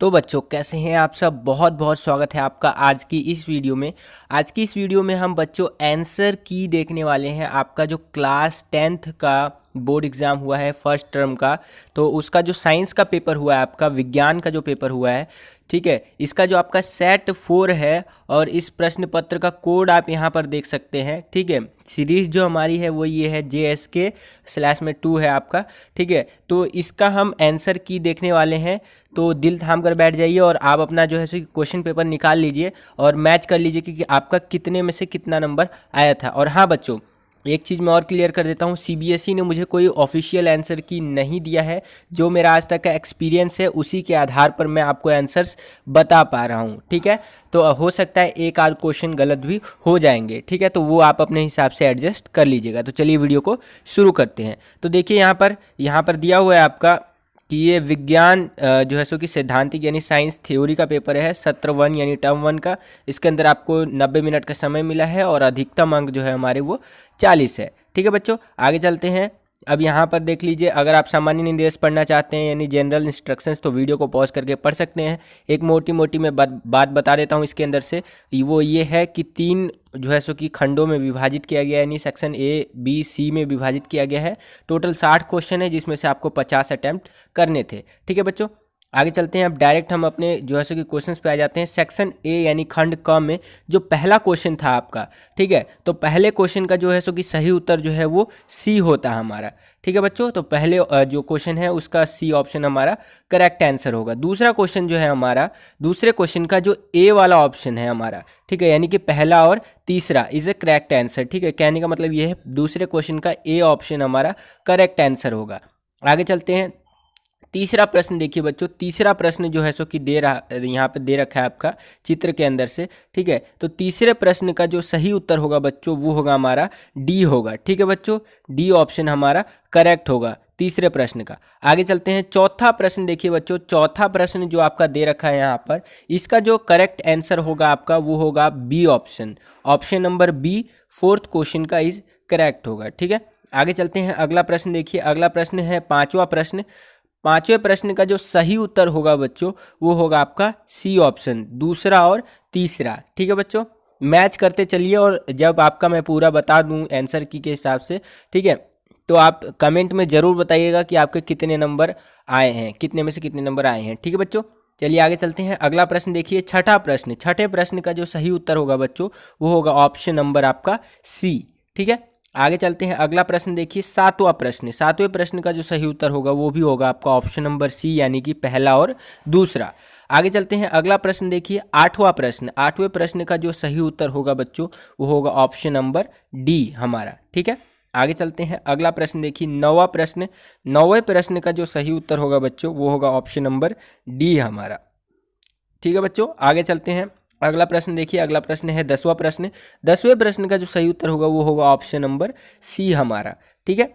तो बच्चों कैसे हैं आप सब। बहुत बहुत स्वागत है आपका आज की इस वीडियो में। आज की इस वीडियो में हम बच्चों आंसर की देखने वाले हैं। आपका जो क्लास 10th का बोर्ड एग्ज़ाम हुआ है फर्स्ट टर्म का, तो उसका जो साइंस का पेपर हुआ है, आपका विज्ञान का जो पेपर हुआ है, ठीक है, इसका जो आपका सेट 4 है और इस प्रश्न पत्र का कोड आप यहाँ पर देख सकते हैं। ठीक है, सीरीज़ जो हमारी है वो ये है JSK/2 है आपका। ठीक है, तो इसका हम आंसर की देखने वाले हैं। तो दिल थाम कर बैठ जाइए और आप अपना जो है सो क्वेश्चन पेपर निकाल लीजिए और मैच कर लीजिए कि आपका कितने में से कितना नंबर आया था। और हाँ बच्चों, एक चीज़ मैं और क्लियर कर देता हूँ, CBSE ने मुझे कोई ऑफिशियल आंसर की नहीं दिया है। जो मेरा आज तक का एक्सपीरियंस है उसी के आधार पर मैं आपको आंसर्स बता पा रहा हूँ। ठीक है, तो हो सकता है एक आध क्वेश्चन गलत भी हो जाएंगे। ठीक है, तो वो आप अपने हिसाब से एडजस्ट कर लीजिएगा। तो चलिए वीडियो को शुरू करते हैं। तो देखिए यहाँ पर दिया हुआ है आपका कि ये विज्ञान जो है सो कि सैद्धांतिक यानी साइंस थ्योरी का पेपर है, सत्र 1 यानी टर्म 1 का। इसके अंदर आपको 90 मिनट का समय मिला है और अधिकतम अंक जो है हमारे वो 40 है। ठीक है बच्चों, आगे चलते हैं। अब यहाँ पर देख लीजिए, अगर आप सामान्य निर्देश पढ़ना चाहते हैं यानी जनरल इंस्ट्रक्शंस, तो वीडियो को पॉज करके पढ़ सकते हैं। एक मोटी मोटी मैं बात बता देता हूँ इसके अंदर से। वो ये है कि 3 जो है सो कि खंडों में विभाजित किया गया है, यानी सेक्शन A, B, C में विभाजित किया गया है। टोटल 60 क्वेश्चन है जिसमें से आपको 50 अटैम्प्ट करने थे। ठीक है बच्चों, आगे चलते हैं। अब डायरेक्ट हम अपने जो है सो कि क्वेश्चंस पे आ जाते हैं। सेक्शन A यानी खंड क में जो पहला क्वेश्चन था आपका, ठीक है, तो पहले क्वेश्चन का जो है सो कि सही उत्तर जो है वो C होता है हमारा। ठीक है बच्चों, तो पहले जो क्वेश्चन है उसका C ऑप्शन हमारा करेक्ट आंसर होगा। दूसरा क्वेश्चन जो है हमारा, दूसरे क्वेश्चन का जो A वाला ऑप्शन है हमारा, ठीक है, यानी कि पहला और तीसरा इज ए करेक्ट आंसर। ठीक है, कहने का मतलब ये है दूसरे क्वेश्चन का A ऑप्शन हमारा करेक्ट आंसर होगा। आगे चलते हैं। तीसरा प्रश्न देखिए बच्चों, तीसरा प्रश्न जो है सो कि यहाँ पे दे रखा है आपका चित्र के अंदर से। ठीक है, तो तीसरे प्रश्न का जो सही उत्तर होगा बच्चों वो होगा हमारा D होगा। ठीक है बच्चों, D ऑप्शन हमारा करेक्ट होगा तीसरे प्रश्न का। आगे चलते हैं। चौथा प्रश्न देखिए बच्चों, चौथा प्रश्न जो आपका दे रखा है यहाँ पर, इसका जो करेक्ट आंसर होगा आपका वो होगा B option, option number B fourth question का इज करेक्ट होगा। ठीक है, आगे चलते हैं। अगला प्रश्न देखिए, अगला प्रश्न है पांचवा प्रश्न। पांचवें प्रश्न का जो सही उत्तर होगा बच्चों वो होगा आपका C ऑप्शन, दूसरा और तीसरा। ठीक है बच्चों, मैच करते चलिए और जब आपका मैं पूरा बता दूं आंसर की के हिसाब से, ठीक है, तो आप कमेंट में ज़रूर बताइएगा कि आपके कितने नंबर आए हैं, कितने में से कितने नंबर आए हैं। ठीक है बच्चों, चलिए आगे चलते हैं। अगला प्रश्न देखिए, छठा प्रश्न। छठे प्रश्न का जो सही उत्तर होगा बच्चों वो होगा ऑप्शन नंबर आपका C। ठीक है, आगे चलते हैं। अगला प्रश्न देखिए, सातवां प्रश्न। सातवें प्रश्न का जो सही उत्तर होगा वो भी होगा आपका ऑप्शन नंबर C, यानी कि पहला और दूसरा। आगे चलते हैं। अगला प्रश्न देखिए, आठवां प्रश्न। आठवें प्रश्न का जो सही उत्तर होगा बच्चों वो होगा ऑप्शन नंबर D हमारा। ठीक है, आगे चलते हैं। अगला प्रश्न देखिए, नौवां प्रश्न। नौवें प्रश्न का जो सही उत्तर होगा बच्चों वो होगा ऑप्शन नंबर D हमारा। ठीक है बच्चों, आगे चलते हैं। अगला प्रश्न देखिए, अगला प्रश्न है 10वां प्रश्न। 10वें प्रश्न का जो सही उत्तर होगा वो होगा ऑप्शन नंबर C हमारा। ठीक है,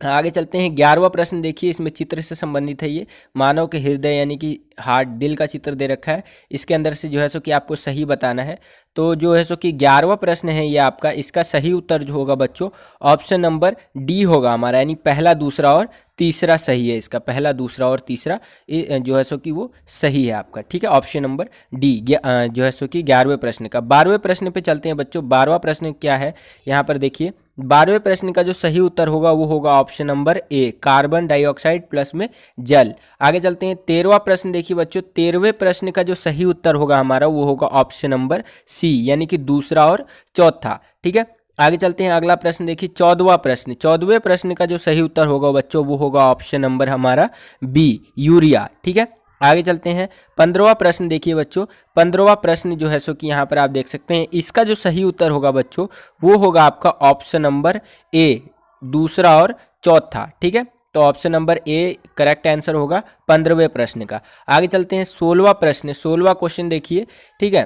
आगे चलते हैं। 11वां प्रश्न देखिए, इसमें चित्र से संबंधित है। ये मानव के हृदय यानी कि हार्ट, दिल का चित्र दे रखा है। इसके अंदर से जो है सो कि आपको सही बताना है। तो जो है सो कि 11वां प्रश्न है ये आपका, इसका सही उत्तर जो होगा बच्चों ऑप्शन नंबर D होगा हमारा, यानी पहला दूसरा और तीसरा सही है। इसका पहला दूसरा और तीसरा जो है सो कि वो सही है आपका। ठीक है, ऑप्शन नंबर D जो है सो कि 11वें प्रश्न का। 12वें प्रश्न पे चलते हैं बच्चों। 12वां प्रश्न क्या है यहाँ पर देखिए, 12वें प्रश्न का जो सही उत्तर होगा वो होगा option number A, carbon dioxide plus में जल। आगे चलते हैं। 13वां प्रश्न देखिए बच्चों, 13वें प्रश्न का जो सही उत्तर होगा हमारा वो होगा ऑप्शन नंबर C, यानी कि दूसरा और चौथा। ठीक है, आगे चलते हैं। अगला प्रश्न देखिए, 14वां प्रश्न। 14वें प्रश्न का जो सही उत्तर होगा बच्चों वो होगा ऑप्शन नंबर हमारा B, यूरिया। ठीक है, आगे चलते हैं। 15वां प्रश्न देखिए बच्चों, 15वां प्रश्न जो है सो कि यहाँ पर आप देख सकते हैं, इसका जो सही उत्तर होगा बच्चों वो होगा आपका ऑप्शन नंबर A, दूसरा और चौथा। ठीक है, तो option number A correct answer होगा 15वें प्रश्न का। आगे चलते हैं। 16वां प्रश्न। 16वां क्वेश्चन देखिए, ठीक है,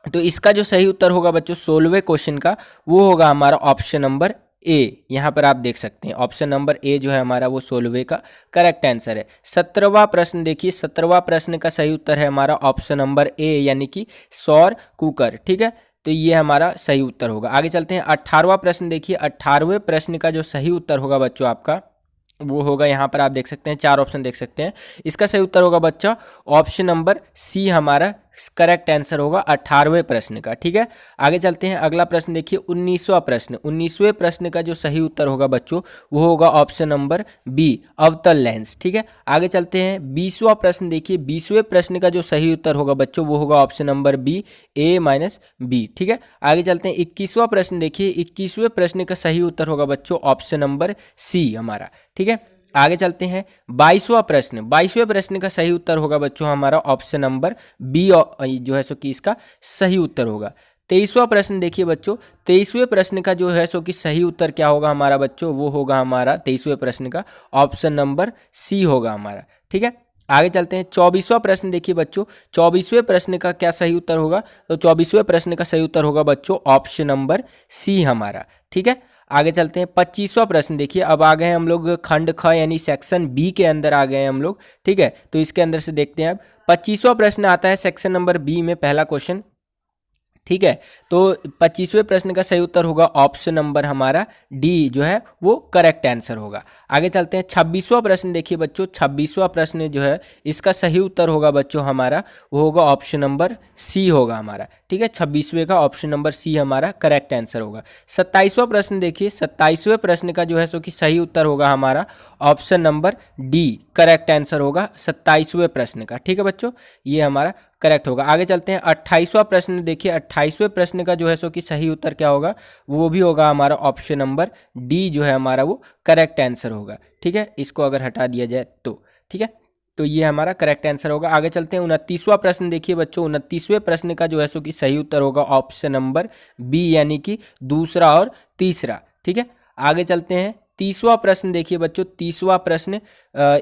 तो इसका जो सही उत्तर होगा बच्चों 16वें क्वेश्चन का वो होगा हमारा ऑप्शन नंबर A। यहाँ पर आप देख सकते हैं ऑप्शन नंबर A जो है हमारा वो 16वें का करेक्ट आंसर है। 17वां प्रश्न देखिए, 17वां प्रश्न का सही उत्तर है हमारा ऑप्शन नंबर A, यानी कि सौर कुकर। ठीक है, तो ये हमारा सही उत्तर होगा। आगे चलते हैं। 18वां प्रश्न देखिए, 18वें प्रश्न का जो सही उत्तर होगा बच्चों आपका वो होगा, यहाँ पर आप देख सकते हैं 4 ऑप्शन देख सकते हैं। इसका सही उत्तर होगा बच्चा ऑप्शन नंबर सी हमारा करेक्ट आंसर होगा 18वें प्रश्न का। ठीक है, आगे चलते हैं। अगला प्रश्न देखिए 19वां प्रश्न। 19वें प्रश्न का जो सही उत्तर होगा बच्चों वो होगा ऑप्शन नंबर बी अवतल लेंस। ठीक है, आगे चलते हैं। 20वां प्रश्न देखिए, 20वें प्रश्न का जो सही उत्तर होगा बच्चों वो होगा ऑप्शन नंबर बी A-B। ठीक है, आगे चलते हैं। 21वां प्रश्न देखिए, 21वें प्रश्न का सही उत्तर होगा बच्चों ऑप्शन नंबर सी हमारा। ठीक है, आगे चलते हैं। 22वां प्रश्न, 22वें प्रश्न का सही उत्तर होगा बच्चों हमारा ऑप्शन नंबर बी जो है सो कि इसका सही उत्तर होगा। 23वां प्रश्न देखिए बच्चों, 23वें प्रश्न का जो है सो कि सही उत्तर क्या होगा हमारा बच्चों, वो होगा हमारा 23वें प्रश्न का ऑप्शन नंबर सी होगा हमारा। ठीक है, आगे चलते हैं। 24वां प्रश्न देखिए बच्चों, 24वें प्रश्न का क्या सही उत्तर होगा, तो 24वें प्रश्न का सही उत्तर होगा बच्चों ऑप्शन नंबर सी हमारा। ठीक है, आगे चलते हैं। 25वां प्रश्न देखिए, अब आ गए हैं हम लोग खंड ख यानी सेक्शन बी के अंदर आ गए हैं हम लोग। ठीक है, तो इसके अंदर से देखते हैं अब 25वां प्रश्न आता है सेक्शन नंबर बी में, पहला क्वेश्चन। ठीक है, तो 25वें प्रश्न का सही उत्तर होगा ऑप्शन नंबर हमारा डी जो है वो करेक्ट आंसर होगा। आगे चलते हैं। 26वां प्रश्न देखिए बच्चों, 26वां प्रश्न जो है इसका सही उत्तर होगा बच्चों हमारा वो होगा ऑप्शन नंबर सी होगा हमारा। ठीक है, 26वें का ऑप्शन नंबर सी हमारा करेक्ट आंसर होगा। 27वां प्रश्न देखिए, 27वें प्रश्न का जो है सो कि सही उत्तर होगा हमारा option number D correct answer होगा 27वें प्रश्न का। ठीक है बच्चों, ये हमारा करेक्ट होगा। आगे चलते हैं। 28वां प्रश्न देखिए, 28वें प्रश्न का जो है सो कि सही उत्तर क्या होगा, वो भी होगा हमारा ऑप्शन नंबर डी जो है हमारा वो करेक्ट आंसर होगा। ठीक है, इसको अगर हटा दिया जाए तो। ठीक है, तो ये हमारा करेक्ट आंसर होगा। आगे चलते हैं। 29वां प्रश्न देखिए बच्चों, 29वें प्रश्न का जो है सो कि सही उत्तर होगा ऑप्शन नंबर बी यानी कि दूसरा और तीसरा। ठीक है, आगे चलते हैं। 30वां प्रश्न देखिए बच्चों, 30वां प्रश्न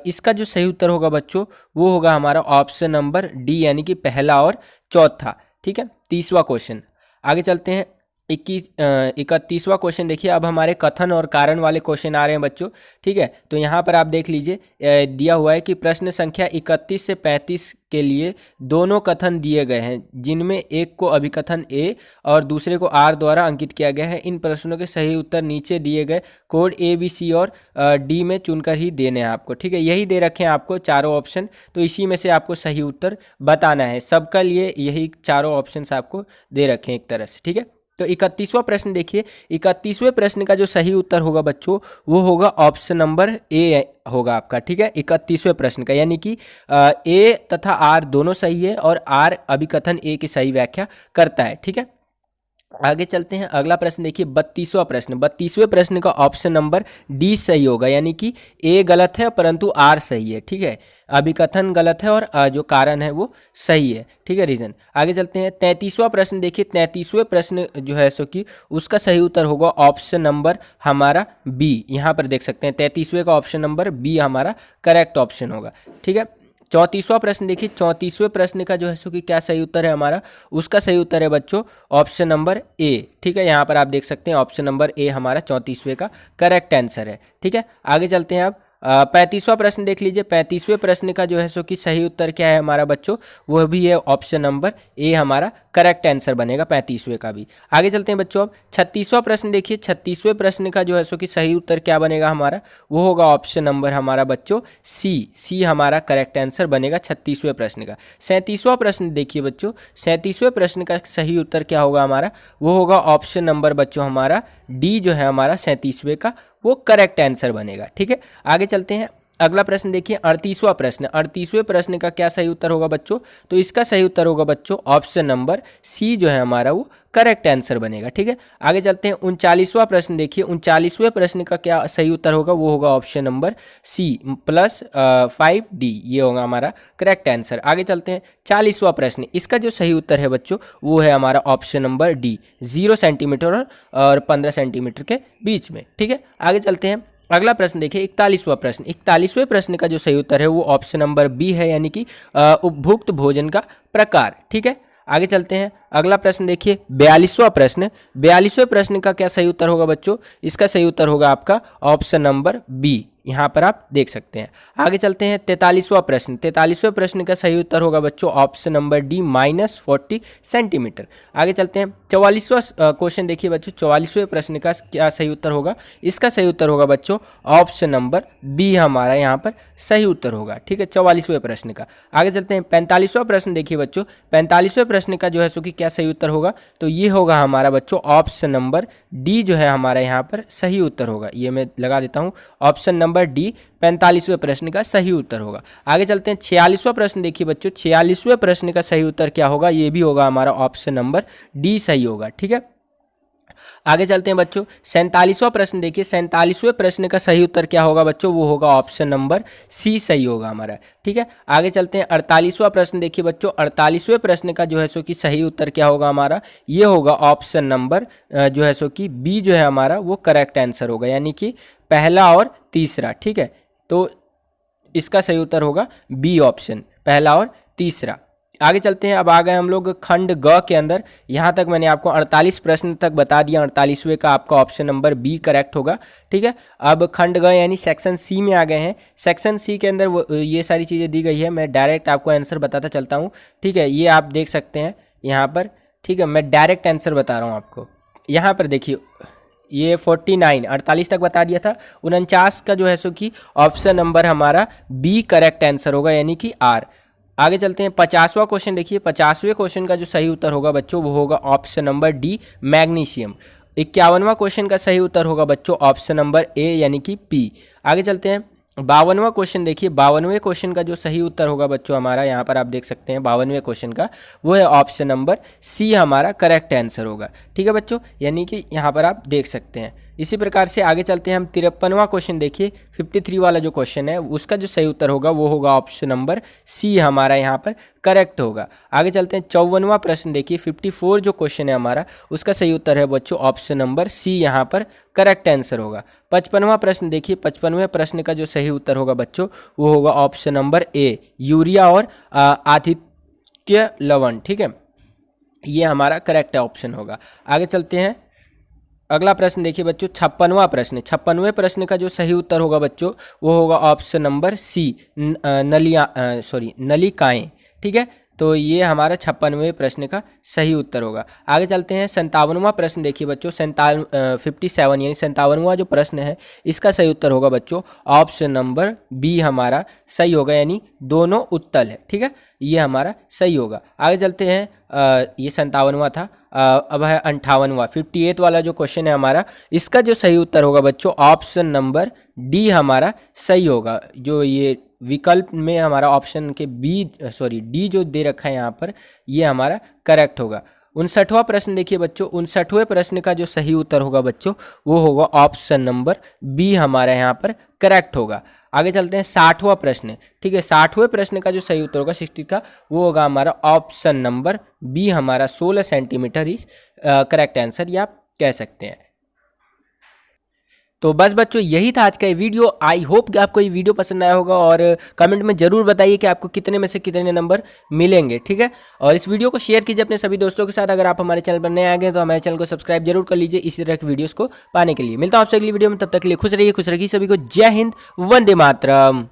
इसका जो सही उत्तर होगा बच्चों वो होगा हमारा ऑप्शन नंबर डी यानी कि पहला और चौथा। ठीक है, 30वां क्वेश्चन। आगे चलते हैं। 31वां क्वेश्चन देखिए, अब हमारे कथन और कारण वाले क्वेश्चन आ रहे हैं बच्चों। ठीक है, तो यहाँ पर आप देख लीजिए दिया हुआ है कि प्रश्न संख्या 31 से 35 के लिए दोनों कथन दिए गए हैं जिनमें एक को अभिकथन ए और दूसरे को आर द्वारा अंकित किया गया है। इन प्रश्नों के सही उत्तर नीचे दिए गए कोड ABC और डी में चुनकर ही देने हैं आपको। ठीक है, यही दे रखे हैं आपको चारों ऑप्शन, तो इसी में से आपको सही उत्तर बताना है। सबका लिए यही चारों ऑप्शन आपको दे रखे हैं एक तरह से। ठीक है, तो 31वां प्रश्न देखिए, 31वें प्रश्न का जो सही उत्तर होगा बच्चों वो होगा ऑप्शन नंबर ए होगा आपका। ठीक है, 31वें प्रश्न का यानी कि ए तथा आर दोनों सही है और आर अभिकथन ए की सही व्याख्या करता है। ठीक है, आगे चलते हैं। अगला प्रश्न देखिए 32वां प्रश्न। 32वें प्रश्न का ऑप्शन नंबर डी सही होगा यानी कि ए गलत है परंतु आर सही है। ठीक है, अभिकथन गलत है और जो कारण है वो सही है। ठीक है, रीजन। आगे चलते हैं। 33वां प्रश्न देखिए, 33वें प्रश्न जो है सो कि उसका सही उत्तर होगा ऑप्शन नंबर हमारा बी। यहाँ पर देख सकते हैं 33वें का ऑप्शन नंबर बी हमारा करेक्ट ऑप्शन होगा। ठीक है, 34वां प्रश्न देखिए, 34वें प्रश्न का जो है सो कि क्या सही उत्तर है हमारा, उसका सही उत्तर है बच्चों ऑप्शन नंबर ए। ठीक है, यहाँ पर आप देख सकते हैं ऑप्शन नंबर ए हमारा 34वें का करेक्ट आंसर है। ठीक है, आगे चलते हैं। अब 35वां प्रश्न देख लीजिए। 35वें प्रश्न का जो है सो कि सही उत्तर क्या है हमारा बच्चों, वह भी है ऑप्शन नंबर ए हमारा करेक्ट आंसर बनेगा 35वें का भी। आगे चलते हैं बच्चों। अब 36वां प्रश्न देखिए, 36वें प्रश्न का जो है सो कि सही उत्तर क्या बनेगा हमारा, वो होगा ऑप्शन नंबर हमारा बच्चों सी हमारा करेक्ट आंसर बनेगा 36वें प्रश्न का। 37वां प्रश्न देखिए बच्चों, 37वें प्रश्न का सही उत्तर क्या होगा हमारा, वो होगा ऑप्शन नंबर बच्चों हमारा डी जो है हमारा 37वें का वो करेक्ट आंसर बनेगा। ठीक है, आगे चलते हैं। अगला प्रश्न देखिए 38वां प्रश्न। 38वें प्रश्न का क्या सही उत्तर होगा बच्चों, तो इसका सही उत्तर होगा बच्चों ऑप्शन नंबर सी जो है हमारा वो करेक्ट आंसर बनेगा। ठीक है, आगे चलते हैं। 39वां प्रश्न देखिए, 39वें प्रश्न का क्या सही उत्तर होगा, वो होगा ऑप्शन नंबर सी +5D, ये होगा हमारा करेक्ट आंसर। आगे चलते हैं। 40वां प्रश्न, इसका जो सही उत्तर है बच्चों वो है हमारा ऑप्शन नंबर डी, 0 सेंटीमीटर और 15 सेंटीमीटर के बीच में। ठीक है, आगे चलते हैं। अगला प्रश्न देखिए 41वां प्रश्न। 41वें प्रश्न का जो सही उत्तर है वो ऑप्शन नंबर बी है यानी कि उपभुक्त भोजन का प्रकार। ठीक है, आगे चलते हैं। अगला प्रश्न देखिए 42वां प्रश्न। 42वें प्रश्न का क्या सही उत्तर होगा बच्चों? इसका सही उत्तर होगा आपका ऑप्शन नंबर बी, यहाँ पर आप देख सकते हैं। आगे चलते हैं 43वां प्रश्न। 43वें प्रश्न का सही उत्तर होगा बच्चों ऑप्शन नंबर डी -40 सेंटीमीटर। आगे चलते हैं 44वां क्वेश्चन देखिए बच्चों। 44वें प्रश्न का क्या सही उत्तर होगा? इसका सही उत्तर होगा बच्चों ऑप्शन नंबर बी, हमारा यहाँ पर सही उत्तर होगा। ठीक है, 44वें प्रश्न का। आगे चलते हैं 45वां प्रश्न देखिए बच्चों। 45वें प्रश्न का जो है सो कि क्या सही उत्तर होगा? तो ये होगा हमारा बच्चों ऑप्शन नंबर डी जो है हमारा यहाँ पर सही उत्तर होगा। ये मैं लगा देता हूँ, ऑप्शन नंबर डी 45वें प्रश्न का सही उत्तर होगा। आगे चलते हैं 46वां प्रश्न देखिए बच्चों। 46वें प्रश्न का सही उत्तर क्या होगा? ये भी होगा हमारा ऑप्शन नंबर डी सही होगा। ठीक है, आगे चलते हैं बच्चों 47वां प्रश्न देखिए। 47वें प्रश्न का सही उत्तर क्या होगा बच्चों? वो होगा ऑप्शन नंबर सी सही होगा हमारा। ठीक है, आगे चलते हैं 48वां प्रश्न देखिए बच्चों। 48वें प्रश्न का जो है सो कि सही उत्तर क्या होगा हमारा? ये होगा ऑप्शन नंबर जो है सो कि बी जो है हमारा वो करेक्ट आंसर होगा, यानी कि पहला और तीसरा। ठीक है, तो इसका सही उत्तर होगा बी ऑप्शन, पहला और तीसरा। आगे चलते हैं, अब आ गए हम लोग खंड ग के अंदर। यहाँ तक मैंने आपको 48 प्रश्न तक बता दिया। 48वें का आपका ऑप्शन नंबर बी करेक्ट होगा। ठीक है, अब खंड ग यानी सेक्शन सी में आ गए हैं। सेक्शन सी के अंदर ये सारी चीज़ें दी गई है। मैं डायरेक्ट आपको आंसर बताता चलता हूँ। ठीक है, ये आप देख सकते हैं यहाँ पर। ठीक है, मैं डायरेक्ट आंसर बता रहा हूँ आपको। यहाँ पर देखिए, ये 49 48 तक बता दिया था। 49 का जो है सो कि ऑप्शन नंबर हमारा बी करेक्ट आंसर होगा, यानी कि आर। आगे चलते हैं 50वां क्वेश्चन देखिए। 50वें क्वेश्चन का जो सही उत्तर होगा बच्चों वो होगा ऑप्शन नंबर डी मैग्नीशियम। 51वां क्वेश्चन का सही उत्तर होगा बच्चों ऑप्शन नंबर ए, यानी कि पी। आगे चलते हैं 52वां क्वेश्चन देखिए। 52वें क्वेश्चन का जो सही उत्तर होगा बच्चों हमारा, यहाँ पर आप देख सकते हैं 52वें क्वेश्चन का वो है ऑप्शन नंबर सी, हमारा करेक्ट आंसर होगा। ठीक है बच्चों, यानी कि यहाँ पर आप देख सकते हैं। इसी प्रकार से आगे चलते हैं हम 53वां क्वेश्चन देखिए। 53 वाला जो क्वेश्चन है उसका जो सही उत्तर होगा वो होगा ऑप्शन नंबर सी, हमारा यहाँ पर करेक्ट होगा। आगे चलते हैं 54वां प्रश्न देखिए। 54 जो क्वेश्चन है हमारा उसका सही उत्तर है बच्चों ऑप्शन नंबर सी, यहाँ पर करेक्ट आंसर होगा। 55वां प्रश्न देखिए। 55वें प्रश्न का जो सही उत्तर होगा बच्चों वो होगा ऑप्शन नंबर ए, यूरिया और आतिथ्य लवण। ठीक है, ये हमारा करेक्ट ऑप्शन होगा। आगे चलते हैं, अगला प्रश्न देखिए बच्चों 56वां प्रश्न। 56वें प्रश्न का जो सही उत्तर होगा बच्चों वो होगा ऑप्शन नंबर सी, नलिकाएं। ठीक है, तो ये हमारा 56वें प्रश्न का सही उत्तर होगा। आगे चलते हैं 57वां प्रश्न देखिए बच्चों। 57 यानी 57वां जो प्रश्न है इसका सही उत्तर होगा बच्चों ऑप्शन नंबर बी, हमारा सही होगा, यानी दोनों उत्तल है। ठीक है, ये हमारा सही होगा। आगे चलते हैं, ये 57वां था। अब है 58वां 58 वाला जो क्वेश्चन है हमारा, इसका जो सही उत्तर होगा बच्चों ऑप्शन नंबर डी, हमारा सही होगा। जो ये विकल्प में हमारा ऑप्शन के डी जो दे रखा है यहाँ पर, ये हमारा करेक्ट होगा। 59वां प्रश्न देखिए बच्चों। 59वें प्रश्न का जो सही उत्तर होगा बच्चों वो होगा ऑप्शन नंबर बी, हमारा यहाँ पर करेक्ट होगा। आगे चलते हैं 60वां प्रश्न। ठीक है, 60वें प्रश्न का जो सही उत्तर होगा 60 का वो होगा हमारा ऑप्शन नंबर बी, हमारा 16 सेंटीमीटर इज करेक्ट आंसर, ये आप कह सकते हैं। तो बस बच्चों यही था आज का ये वीडियो। आई होप कि आपको ये वीडियो पसंद आया होगा और कमेंट में जरूर बताइए कि आपको कितने में से कितने नंबर मिलेंगे। ठीक है, और इस वीडियो को शेयर कीजिए अपने सभी दोस्तों के साथ। अगर आप हमारे चैनल पर नए आ गए तो हमारे चैनल को सब्सक्राइब जरूर कर लीजिए इसी तरह की वीडियोस को पाने के लिए। मिलता हूं आपसे अगली वीडियो में, तब तक के लिए खुश रहिए, खुश रखिए सभी को। जय हिंद, वंदे मातरम।